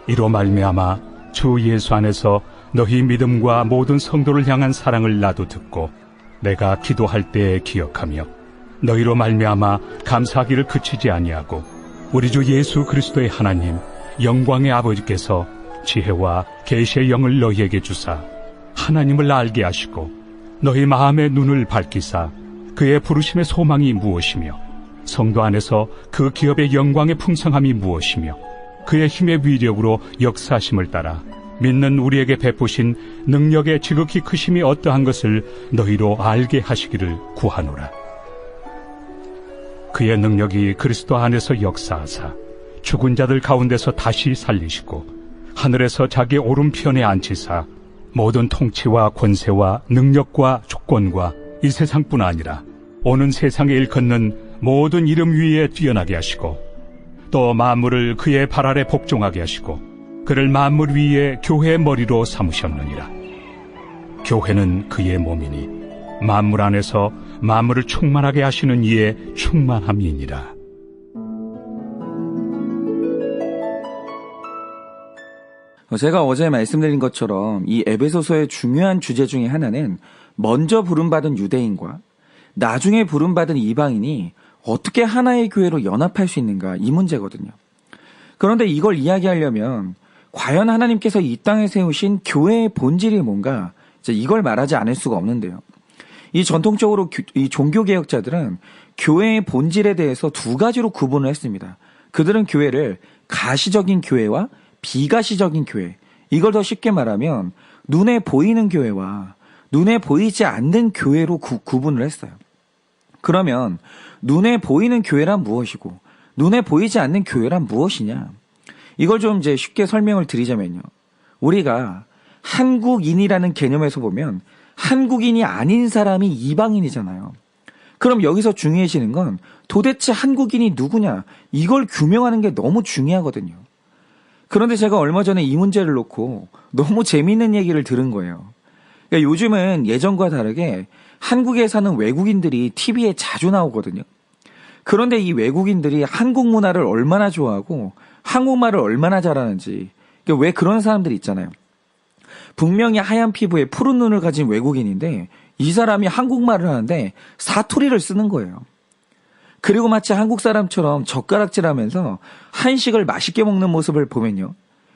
이로 말미암아 주 예수 안에서 너희 믿음과 모든 성도를 향한 사랑을 나도 듣고 내가 기도할 때에 기억하며 너희로 말미암아 감사하기를 그치지 아니하고 우리 주 예수 그리스도의 하나님 영광의 아버지께서 지혜와 계시의 영을 너희에게 주사 하나님을 알게 하시고 너희 마음의 눈을 밝히사 그의 부르심의 소망이 무엇이며 성도 안에서 그 기업의 영광의 풍성함이 무엇이며 그의 힘의 위력으로 역사하심을 따라 믿는 우리에게 베푸신 능력의 지극히 크심이 어떠한 것을 너희로 알게 하시기를 구하노라. 그의 능력이 그리스도 안에서 역사하사 죽은 자들 가운데서 다시 살리시고 하늘에서 자기 오른편에 앉히사 모든 통치와 권세와 능력과 주권과 이 세상뿐 아니라 오는 세상에 일컫는 모든 이름 위에 뛰어나게 하시고 또 만물을 그의 발 아래 복종하게 하시고 그를 만물 위에 교회의 머리로 삼으셨느니라. 교회는 그의 몸이니 만물 안에서 만물을 충만하게 하시는 이의 충만함이니라. 제가 어제 말씀드린 것처럼 이 에베소서의 중요한 주제 중에 하나는 먼저 부름받은 유대인과 나중에 부름받은 이방인이 어떻게 하나의 교회로 연합할 수 있는가, 이 문제거든요. 그런데 이걸 이야기하려면 과연 하나님께서 이 땅에 세우신 교회의 본질이 뭔가, 이걸 말하지 않을 수가 없는데요. 이 전통적으로 이 종교개혁자들은 교회의 본질에 대해서 두 가지로 구분을 했습니다. 그들은 교회를 가시적인 교회와 비가시적인 교회, 이걸 더 쉽게 말하면 눈에 보이는 교회와 눈에 보이지 않는 교회로 구분을 했어요. 그러면 눈에 보이는 교회란 무엇이고 눈에 보이지 않는 교회란 무엇이냐? 이걸 좀 이제 쉽게 설명을 드리자면요. 우리가 한국인이라는 개념에서 보면 한국인이 아닌 사람이 이방인이잖아요. 그럼 여기서 중요해지는 건 도대체 한국인이 누구냐? 이걸 규명하는 게 너무 중요하거든요. 그런데 제가 얼마 전에 이 문제를 놓고 너무 재미있는 얘기를 들은 거예요. 그러니까 요즘은 예전과 다르게 한국에 사는 외국인들이 TV에 자주 나오거든요. 그런데 이 외국인들이 한국 문화를 얼마나 좋아하고 한국말을 얼마나 잘하는지, 그러니까 왜 그런 사람들이 있잖아요. 분명히 하얀 피부에 푸른 눈을 가진 외국인인데 이 사람이 한국말을 하는데 사투리를 쓰는 거예요. 그리고 마치 한국 사람처럼 젓가락질하면서 한식을 맛있게 먹는 모습을 보면요,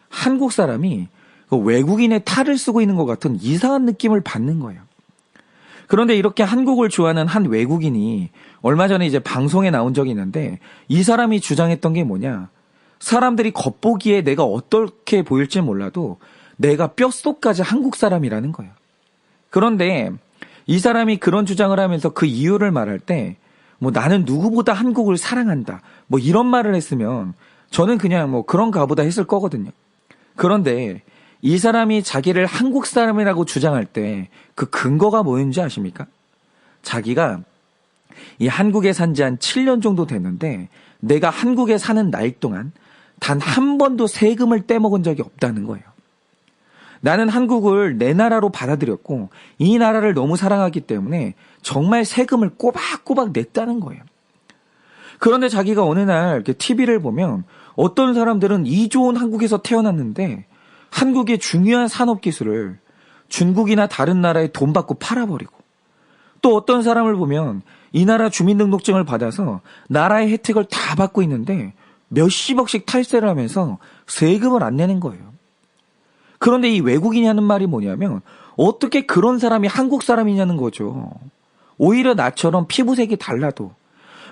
한국 사람이 외국인의 탈을 쓰고 있는 것 같은 이상한 느낌을 받는 거예요. 그런데 이렇게 한국을 좋아하는 한 외국인이 얼마 전에 이제 방송에 나온 적이 있는데 이 사람이 주장했던 게 뭐냐, 사람들이 겉보기에 내가 어떻게 보일지 몰라도 내가 뼛속까지 한국 사람이라는 거예요. 그런데 이 사람이 그런 주장을 하면서 그 이유를 말할 때 뭐 나는 누구보다 한국을 사랑한다, 뭐 이런 말을 했으면 저는 그냥 뭐 그런가 보다 했을 거거든요. 그런데 이 사람이 자기를 한국 사람이라고 주장할 때 그 근거가 뭐였는지 아십니까? 자기가 이 한국에 산 지 한 7년 정도 됐는데 내가 한국에 사는 날 동안 단 한 번도 세금을 떼먹은 적이 없다는 거예요. 나는 한국을 내 나라로 받아들였고 이 나라를 너무 사랑하기 때문에 정말 세금을 꼬박꼬박 냈다는 거예요. 그런데 자기가 어느 날 이렇게 TV를 보면 어떤 사람들은 이 좋은 한국에서 태어났는데 한국의 중요한 산업 기술을 중국이나 다른 나라에 돈 받고 팔아버리고, 또 어떤 사람을 보면 이 나라 주민등록증을 받아서 나라의 혜택을 다 받고 있는데 몇십억씩 탈세를 하면서 세금을 안 내는 거예요. 그런데 이 외국인이 하는 말이 뭐냐면 어떻게 그런 사람이 한국 사람이냐는 거죠. 오히려 나처럼 피부색이 달라도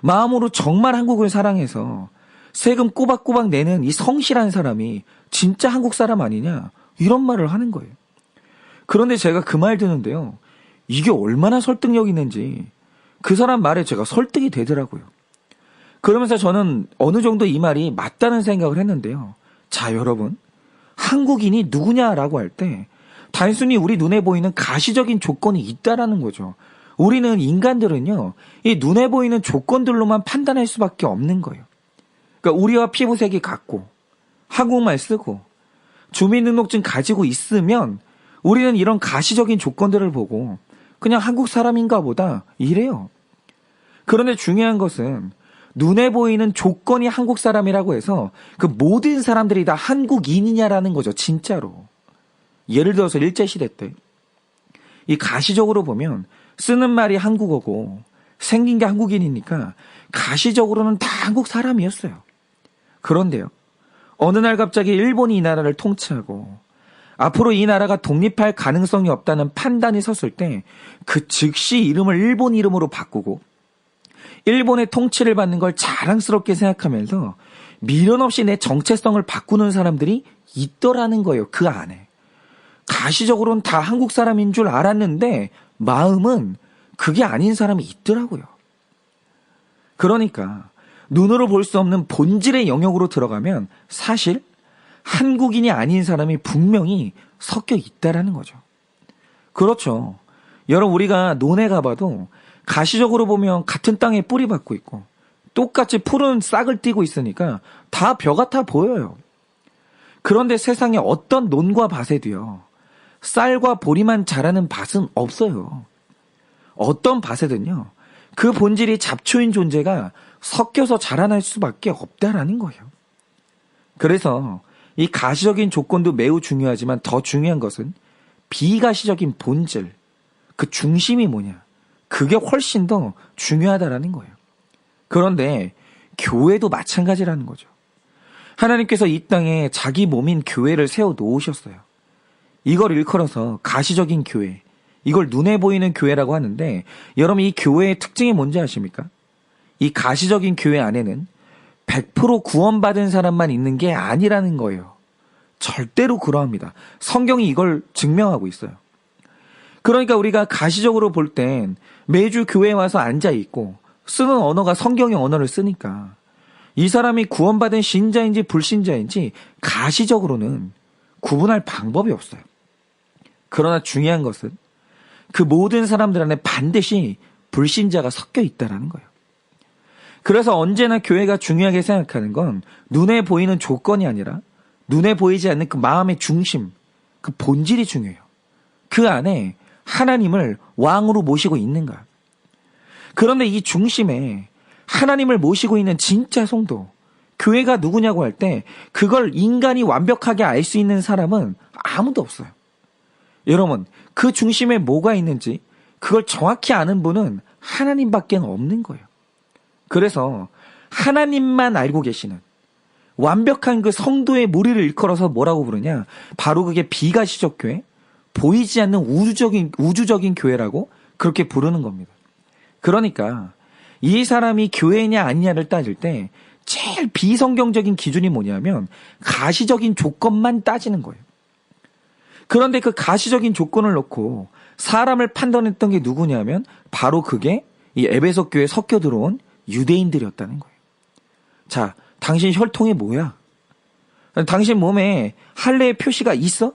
마음으로 정말 한국을 사랑해서 세금 꼬박꼬박 내는 이 성실한 사람이 진짜 한국 사람 아니냐, 이런 말을 하는 거예요. 그런데 제가 그 말 듣는데요, 이게 얼마나 설득력 있는지 그 사람 말에 제가 설득이 되더라고요. 그러면서 저는 어느 정도 이 말이 맞다는 생각을 했는데요. 자, 여러분, 한국인이 누구냐라고 할 때 단순히 우리 눈에 보이는 가시적인 조건이 있다라는 거죠. 우리는 인간들은요, 이 눈에 보이는 조건들로만 판단할 수밖에 없는 거예요. 그러니까 우리와 피부색이 같고 한국말 쓰고 주민등록증 가지고 있으면 우리는 이런 가시적인 조건들을 보고 그냥 한국 사람인가 보다 이래요. 그런데 중요한 것은 눈에 보이는 조건이 한국 사람이라고 해서 그 모든 사람들이 다 한국인이냐라는 거죠, 진짜로. 예를 들어서 일제시대 때 이 가시적으로 보면 쓰는 말이 한국어고 생긴 게 한국인이니까 가시적으로는 다 한국 사람이었어요. 그런데요, 어느 날 갑자기 일본이 이 나라를 통치하고 앞으로 이 나라가 독립할 가능성이 없다는 판단이 섰을 때 그 즉시 이름을 일본 이름으로 바꾸고 일본의 통치를 받는 걸 자랑스럽게 생각하면서 미련 없이 내 정체성을 바꾸는 사람들이 있더라는 거예요. 그 안에. 가시적으로는 다 한국 사람인 줄 알았는데 마음은 그게 아닌 사람이 있더라고요. 그러니까 눈으로 볼 수 없는 본질의 영역으로 들어가면 사실 한국인이 아닌 사람이 분명히 섞여 있다라는 거죠. 그렇죠. 여러분, 우리가 논에 가봐도 가시적으로 보면 같은 땅에 뿌리 박고 있고 똑같이 푸른 싹을 띠고 있으니까 다 벼 같아 보여요. 그런데 세상에 어떤 논과 밭에도요, 쌀과 보리만 자라는 밭은 없어요. 어떤 밭에든요, 그 본질이 잡초인 존재가 섞여서 자라날 수밖에 없다라는 거예요. 그래서 이 가시적인 조건도 매우 중요하지만 더 중요한 것은 비가시적인 본질, 그 중심이 뭐냐, 그게 훨씬 더 중요하다라는 거예요. 그런데 교회도 마찬가지라는 거죠. 하나님께서 이 땅에 자기 몸인 교회를 세워 놓으셨어요. 이걸 일컬어서 가시적인 교회, 이걸 눈에 보이는 교회라고 하는데, 여러분 이 교회의 특징이 뭔지 아십니까? 이 가시적인 교회 안에는 100% 구원받은 사람만 있는 게 아니라는 거예요. 절대로 그러합니다. 성경이 이걸 증명하고 있어요. 그러니까 우리가 가시적으로 볼 땐 매주 교회에 와서 앉아있고 쓰는 언어가 성경의 언어를 쓰니까 이 사람이 구원받은 신자인지 불신자인지 가시적으로는 구분할 방법이 없어요. 그러나 중요한 것은 그 모든 사람들 안에 반드시 불신자가 섞여 있다는 거예요. 그래서 언제나 교회가 중요하게 생각하는 건 눈에 보이는 조건이 아니라 눈에 보이지 않는 그 마음의 중심, 그 본질이 중요해요. 그 안에 하나님을 왕으로 모시고 있는가. 그런데 이 중심에 하나님을 모시고 있는 진짜 성도, 교회가 누구냐고 할 때 그걸 인간이 완벽하게 알 수 있는 사람은 아무도 없어요. 여러분, 그 중심에 뭐가 있는지 그걸 정확히 아는 분은 하나님밖에 없는 거예요. 그래서 하나님만 알고 계시는 완벽한 그 성도의 무리를 일컬어서 뭐라고 부르냐, 바로 그게 비가시적 교회, 보이지 않는 우주적인 교회라고 그렇게 부르는 겁니다. 그러니까 이 사람이 교회냐 아니냐를 따질 때 제일 비성경적인 기준이 뭐냐면 가시적인 조건만 따지는 거예요. 그런데 그 가시적인 조건을 놓고 사람을 판단했던 게 누구냐면 바로 그게 이 에베소 교회에 섞여 들어온 유대인들이었다는 거예요. 자, 당신 혈통이 뭐야? 당신 몸에 할례의 표시가 있어?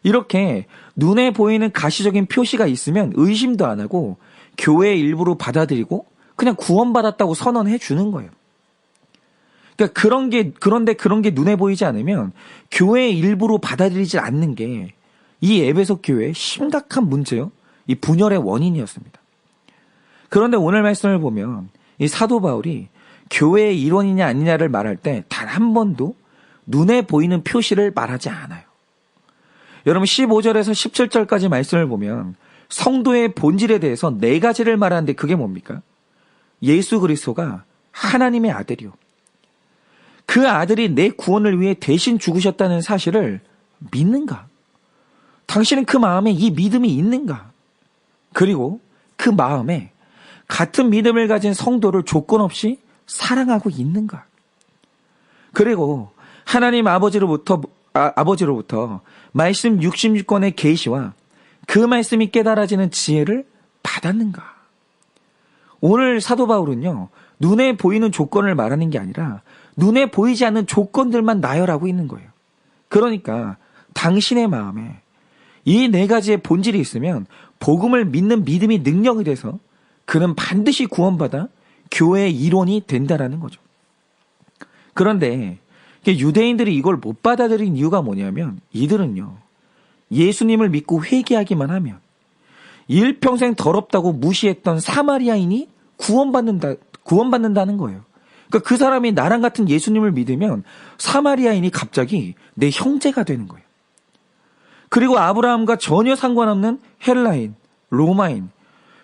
이렇게 눈에 보이는 가시적인 표시가 있으면 의심도 안 하고 교회의 일부로 받아들이고 그냥 구원받았다고 선언해 주는 거예요. 그러니까 그런데 그런 게 눈에 보이지 않으면 교회의 일부로 받아들이지 않는 게 이 에베소 교회의 심각한 문제요, 이 분열의 원인이었습니다. 그런데 오늘 말씀을 보면 이 사도 바울이 교회의 일원이냐 아니냐를 말할 때 단 한 번도 눈에 보이는 표시를 말하지 않아요. 여러분 15절에서 17절까지 말씀을 보면 성도의 본질에 대해서 4가지를 말하는데 그게 뭡니까? 예수 그리스도가 하나님의 아들이요, 그 아들이 내 구원을 위해 대신 죽으셨다는 사실을 믿는가? 당신은 그 마음에 이 믿음이 있는가? 그리고 그 마음에 같은 믿음을 가진 성도를 조건 없이 사랑하고 있는가? 그리고 하나님 아버지로부터 말씀 66권의 계시와 그 말씀이 깨달아지는 지혜를 받았는가? 오늘 사도 바울은요, 눈에 보이는 조건을 말하는 게 아니라 눈에 보이지 않는 조건들만 나열하고 있는 거예요. 그러니까 당신의 마음에 이 4가지의 본질이 있으면 복음을 믿는 믿음이 능력이 돼서 그는 반드시 구원받아 교회의 일원이 된다라는 거죠. 그런데 유대인들이 이걸 못 받아들인 이유가 뭐냐면 이들은요, 예수님을 믿고 회개하기만 하면 일평생 더럽다고 무시했던 사마리아인이 구원받는다는 거예요. 그러니까 그 사람이 나랑 같은 예수님을 믿으면 사마리아인이 갑자기 내 형제가 되는 거예요. 그리고 아브라함과 전혀 상관없는 헬라인, 로마인,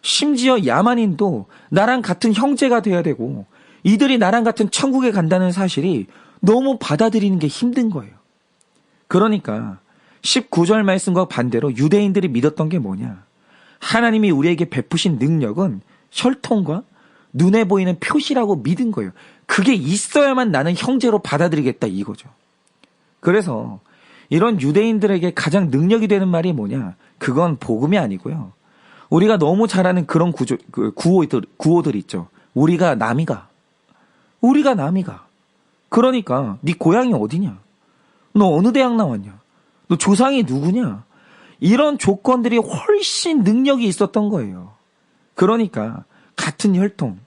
심지어 야만인도 나랑 같은 형제가 돼야 되고 이들이 나랑 같은 천국에 간다는 사실이 너무 받아들이는 게 힘든 거예요. 그러니까 19절 말씀과 반대로 유대인들이 믿었던 게 뭐냐? 하나님이 우리에게 베푸신 능력은 혈통과 눈에 보이는 표시라고 믿은 거예요. 그게 있어야만 나는 형제로 받아들이겠다 이거죠. 그래서 이런 유대인들에게 가장 능력이 되는 말이 뭐냐? 그건 복음이 아니고요. 우리가 너무 잘 아는 그런 구호들 있죠. 우리가 남이가. 그러니까 네 고향이 어디냐? 너 어느 대학 나왔냐? 너 조상이 누구냐? 이런 조건들이 훨씬 능력이 있었던 거예요. 그러니까 같은 혈통,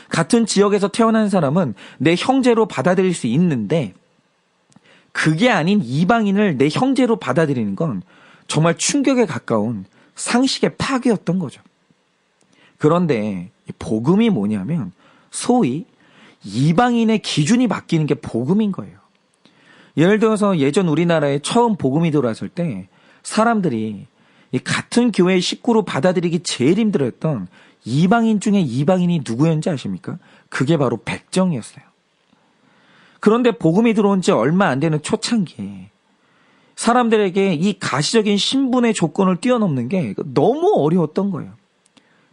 같은 지역에서 태어난 사람은 내 형제로 받아들일 수 있는데 그게 아닌 이방인을 내 형제로 받아들이는 건 정말 충격에 가까운 상식의 파괴였던 거죠. 그런데 복음이 뭐냐면 소위 이방인의 기준이 바뀌는 게 복음인 거예요. 예를 들어서 예전 우리나라에 처음 복음이 들어왔을 때 사람들이 이 같은 교회의 식구로 받아들이기 제일 힘들었던 이방인 중에 이방인이 누구였는지 아십니까? 그게 바로 백정이었어요. 그런데 복음이 들어온 지 얼마 안 되는 초창기에 사람들에게 이 가시적인 신분의 조건을 뛰어넘는 게 너무 어려웠던 거예요.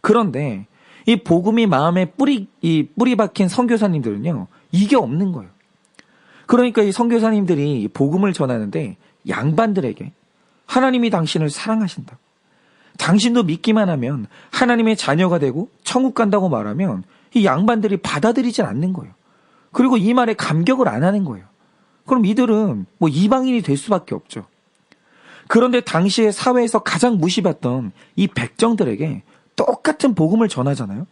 그런데 이 복음이 마음에 뿌리 박힌 선교사님들은요, 이게 없는 거예요. 그러니까 이 선교사님들이 복음을 전하는데 양반들에게 하나님이 당신을 사랑하신다고, 당신도 믿기만 하면 하나님의 자녀가 되고 천국 간다고 말하면 이 양반들이 받아들이질 않는 거예요. 그리고 이 말에 감격을 안 하는 거예요. 그럼 이들은 뭐 이방인이 될 수밖에 없죠. 그런데 당시에 사회에서 가장 무시받던 이 백정들에게 똑같은 복음을 전하잖아요.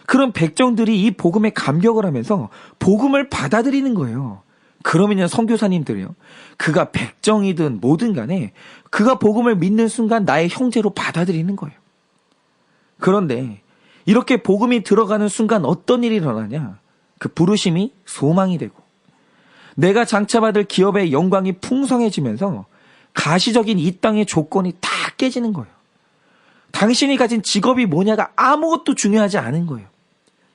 그럼 백정들이 이 복음에 감격을 하면서 복음을 받아들이는 거예요. 그러면요, 선교사님들이요, 그가 백정이든 뭐든 간에 그가 복음을 믿는 순간 나의 형제로 받아들이는 거예요. 그런데 이렇게 복음이 들어가는 순간 어떤 일이 일어나냐? 그 부르심이 소망이 되고 내가 장차받을 기업의 영광이 풍성해지면서 가시적인 이 땅의 조건이 다 깨지는 거예요. 당신이 가진 직업이 뭐냐가 아무것도 중요하지 않은 거예요.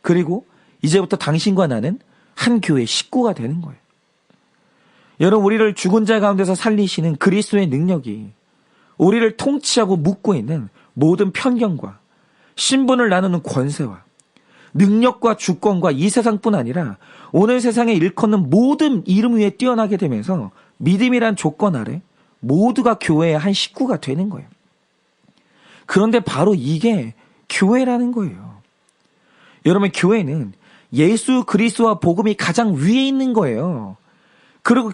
그리고 이제부터 당신과 나는 한 교회 식구가 되는 거예요. 여러분, 우리를 죽은 자 가운데서 살리시는 그리스도의 능력이 우리를 통치하고 묶고 있는 모든 편견과 신분을 나누는 권세와 능력과 주권과 이 세상뿐 아니라 오늘 세상에 일컫는 모든 이름 위에 뛰어나게 되면서 믿음이란 조건 아래 모두가 교회의 한 식구가 되는 거예요. 그런데 바로 이게 교회라는 거예요. 여러분, 교회는 예수 그리스도와 복음이 가장 위에 있는 거예요.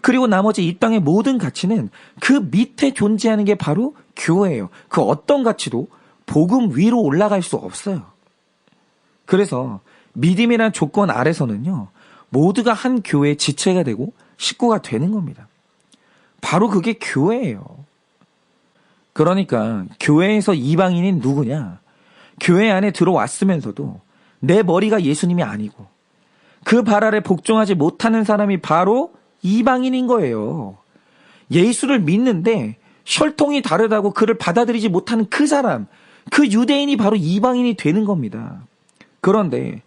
그리고 나머지 이 땅의 모든 가치는 그 밑에 존재하는 게 바로 교회예요. 그 어떤 가치도 복음 위로 올라갈 수 없어요. 그래서 믿음이란 조건 아래서는요, 모두가 한 교회의 지체가 되고 식구가 되는 겁니다. 바로 그게 교회예요. 그러니까 교회에서 이방인이 누구냐? 교회 안에 들어왔으면서도 내 머리가 예수님이 아니고 그 발 아래 복종하지 못하는 사람이 바로 이방인인 거예요. 예수를 믿는데 혈통이 다르다고 그를 받아들이지 못하는 그 사람, 그 유대인이 바로 이방인이 되는 겁니다. 그런데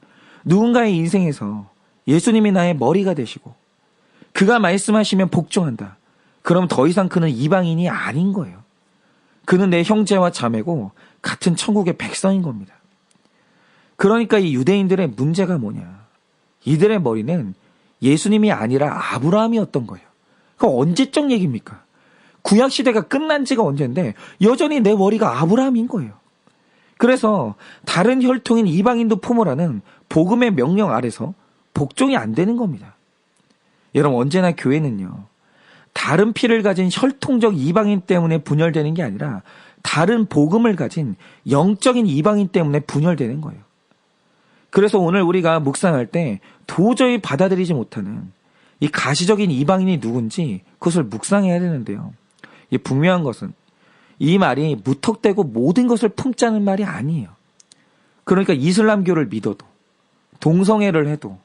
누군가의 인생에서 예수님이 나의 머리가 되시고 그가 말씀하시면 복종한다. 그럼 더 이상 그는 이방인이 아닌 거예요. 그는 내 형제와 자매고 같은 천국의 백성인 겁니다. 그러니까 이 유대인들의 문제가 뭐냐? 이들의 머리는 예수님이 아니라 아브라함이었던 거예요. 그 언제적 얘기입니까? 구약시대가 끝난 지가 언젠데 여전히 내 머리가 아브라함인 거예요. 그래서 다른 혈통인 이방인도 품으라는 복음의 명령 아래서 복종이 안 되는 겁니다. 여러분, 언제나 교회는요, 다른 피를 가진 혈통적 이방인 때문에 분열되는 게 아니라 다른 복음을 가진 영적인 이방인 때문에 분열되는 거예요. 그래서 오늘 우리가 묵상할 때 도저히 받아들이지 못하는 이 가시적인 이방인이 누군지 그것을 묵상해야 되는데요. 이 분명한 것은 이 말이 무턱대고 모든 것을 품자는 말이 아니에요. 그러니까 이슬람교를 믿어도 동성애를 해도,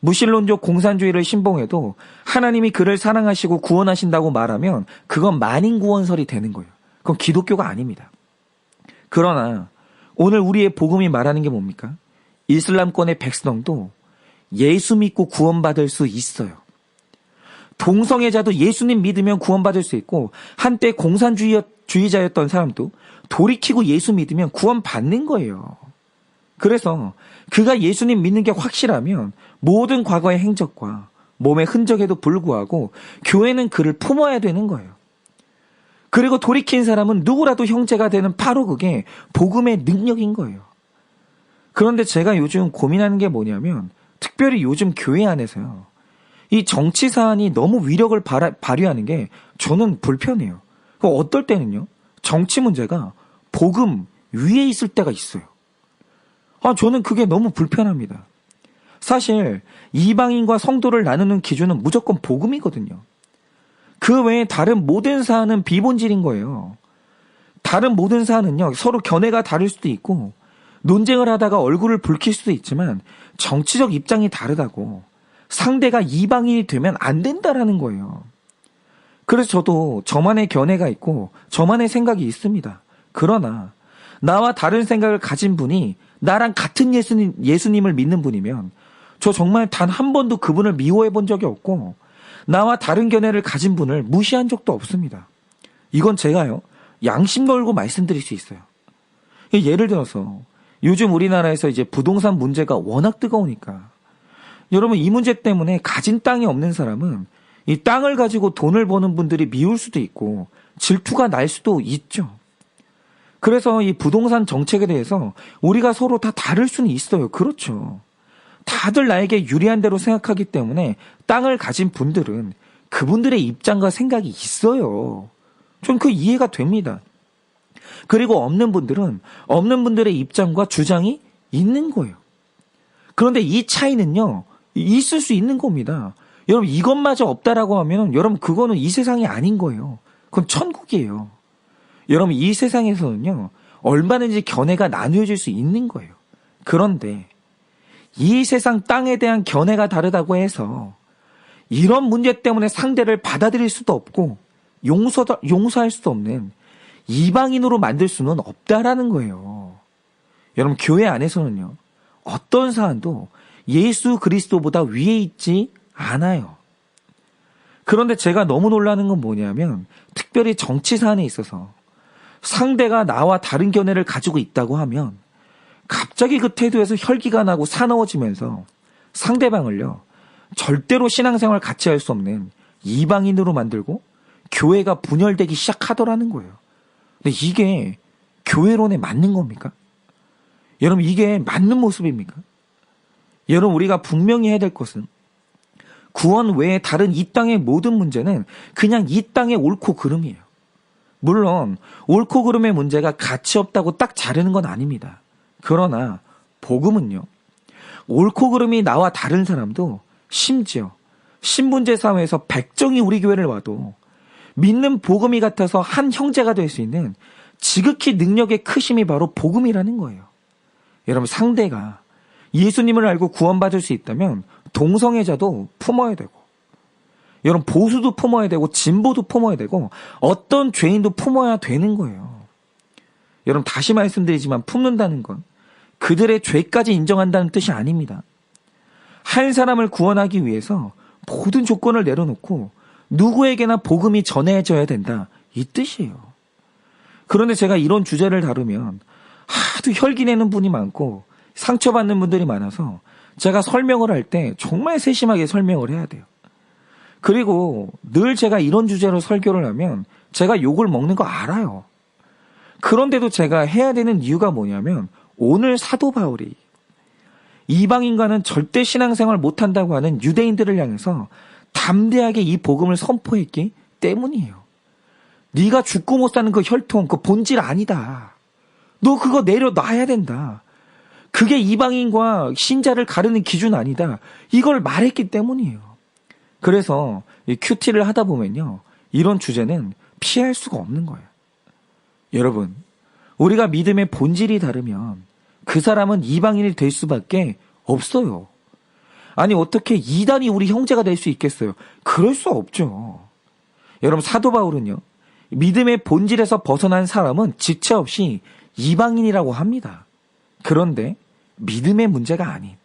무신론적 공산주의를 신봉해도 하나님이 그를 사랑하시고 구원하신다고 말하면 그건 만인구원설이 되는 거예요. 그건 기독교가 아닙니다. 그러나 오늘 우리의 복음이 말하는 게 뭡니까? 이슬람권의 백성도 예수 믿고 구원받을 수 있어요. 동성애자도 예수님 믿으면 구원받을 수 있고, 한때 공산주의자였던 사람도 돌이키고 예수 믿으면 구원받는 거예요. 그래서 그가 예수님 믿는 게 확실하면 모든 과거의 행적과 몸의 흔적에도 불구하고 교회는 그를 품어야 되는 거예요. 그리고 돌이킨 사람은 누구라도 형제가 되는 바로 그게 복음의 능력인 거예요. 그런데 제가 요즘 고민하는 게 뭐냐면, 특별히 요즘 교회 안에서요, 이 정치 사안이 너무 위력을 발휘하는 게 저는 불편해요. 어떨 때는요, 정치 문제가 복음 위에 있을 때가 있어요. 저는 그게 너무 불편합니다. 사실 이방인과 성도를 나누는 기준은 무조건 복음이거든요. 그 외에 다른 모든 사안은 비본질인 거예요. 다른 모든 사안은요, 서로 견해가 다를 수도 있고 논쟁을 하다가 얼굴을 붉힐 수도 있지만 정치적 입장이 다르다고 상대가 이방인이 되면 안 된다라는 거예요. 그래서 저도 저만의 견해가 있고 저만의 생각이 있습니다. 그러나 나와 다른 생각을 가진 분이 나랑 같은 예수님을 믿는 분이면 저 정말 단 한 번도 그분을 미워해 본 적이 없고 나와 다른 견해를 가진 분을 무시한 적도 없습니다. 이건 제가요, 양심 걸고 말씀드릴 수 있어요. 예를 들어서 요즘 우리나라에서 이제 부동산 문제가 워낙 뜨거우니까, 여러분 이 문제 때문에 가진 땅이 없는 사람은 이 땅을 가지고 돈을 버는 분들이 미울 수도 있고 질투가 날 수도 있죠. 그래서 이 부동산 정책에 대해서 우리가 서로 다 다를 수는 있어요. 그렇죠. 다들 나에게 유리한 대로 생각하기 때문에 땅을 가진 분들은 그분들의 입장과 생각이 있어요. 전 그 이해가 됩니다. 그리고 없는 분들은 없는 분들의 입장과 주장이 있는 거예요. 그런데 이 차이는요, 있을 수 있는 겁니다. 여러분 이것마저 없다라고 하면 여러분 그거는 이 세상이 아닌 거예요. 그건 천국이에요. 여러분 이 세상에서는요, 얼마든지 견해가 나누어질 수 있는 거예요. 그런데 이 세상 땅에 대한 견해가 다르다고 해서 이런 문제 때문에 상대를 받아들일 수도 없고 용서할 수도 없는 이방인으로 만들 수는 없다라는 거예요. 여러분 교회 안에서는요, 어떤 사안도 예수 그리스도보다 위에 있지 않아요. 그런데 제가 너무 놀라는 건 뭐냐면, 특별히 정치 사안에 있어서 상대가 나와 다른 견해를 가지고 있다고 하면 갑자기 그 태도에서 혈기가 나고 사나워지면서 상대방을요, 절대로 신앙생활 같이 할 수 없는 이방인으로 만들고 교회가 분열되기 시작하더라는 거예요. 근데 이게 교회론에 맞는 겁니까? 여러분 이게 맞는 모습입니까? 여러분 우리가 분명히 해야 될 것은, 구원 외에 다른 이 땅의 모든 문제는 그냥 이 땅의 옳고 그름이에요. 물론 옳고 그름의 문제가 가치 없다고 딱 자르는 건 아닙니다. 그러나 복음은요, 옳고 그름이 나와 다른 사람도, 심지어 신분제 사회에서 백정이 우리 교회를 와도 믿는 복음이 같아서 한 형제가 될 수 있는 지극히 능력의 크심이 바로 복음이라는 거예요. 여러분 상대가 예수님을 알고 구원받을 수 있다면 동성애자도 품어야 되고, 여러분 보수도 품어야 되고 진보도 품어야 되고 어떤 죄인도 품어야 되는 거예요. 여러분 다시 말씀드리지만 품는다는 건 그들의 죄까지 인정한다는 뜻이 아닙니다. 한 사람을 구원하기 위해서 모든 조건을 내려놓고 누구에게나 복음이 전해져야 된다, 이 뜻이에요. 그런데 제가 이런 주제를 다루면 하도 혈기 내는 분이 많고 상처받는 분들이 많아서 제가 설명을 할 때 정말 세심하게 설명을 해야 돼요. 그리고 늘 제가 이런 주제로 설교를 하면 제가 욕을 먹는 거 알아요. 그런데도 제가 해야 되는 이유가 뭐냐면, 오늘 사도 바울이 이방인과는 절대 신앙생활 못한다고 하는 유대인들을 향해서 담대하게 이 복음을 선포했기 때문이에요. 네가 죽고 못 사는 그 혈통, 그 본질 아니다. 너 그거 내려놔야 된다. 그게 이방인과 신자를 가르는 기준 아니다. 이걸 말했기 때문이에요. 그래서 이 큐티를 하다 보면요, 이런 주제는 피할 수가 없는 거예요. 여러분, 우리가 믿음의 본질이 다르면 그 사람은 이방인이 될 수밖에 없어요. 아니 어떻게 이단이 우리 형제가 될 수 있겠어요? 그럴 수 없죠. 여러분 사도 바울은요. 믿음의 본질에서 벗어난 사람은 지체 없이 이방인이라고 합니다. 그런데 믿음의 문제가 아닌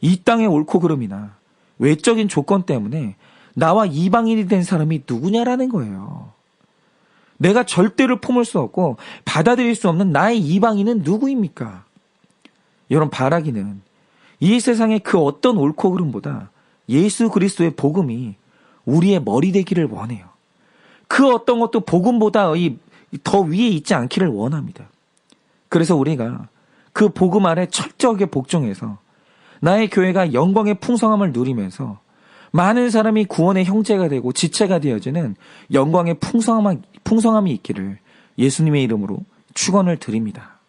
이 땅의 옳고 그름이나 외적인 조건 때문에 나와 이방인이 된 사람이 누구냐라는 거예요. 내가 절대로 품을 수 없고 받아들일 수 없는 나의 이방인은 누구입니까? 여러분 바라기는 이 세상의 그 어떤 옳고 그름보다 예수 그리스도의 복음이 우리의 머리 되기를 원해요. 그 어떤 것도 복음보다 더 위에 있지 않기를 원합니다. 그래서 우리가 그 복음 아래 철저하게 복종해서 나의 교회가 영광의 풍성함을 누리면서 많은 사람이 구원의 형제가 되고 지체가 되어지는 영광의 풍성함이 있기를 예수님의 이름으로 축원을 드립니다.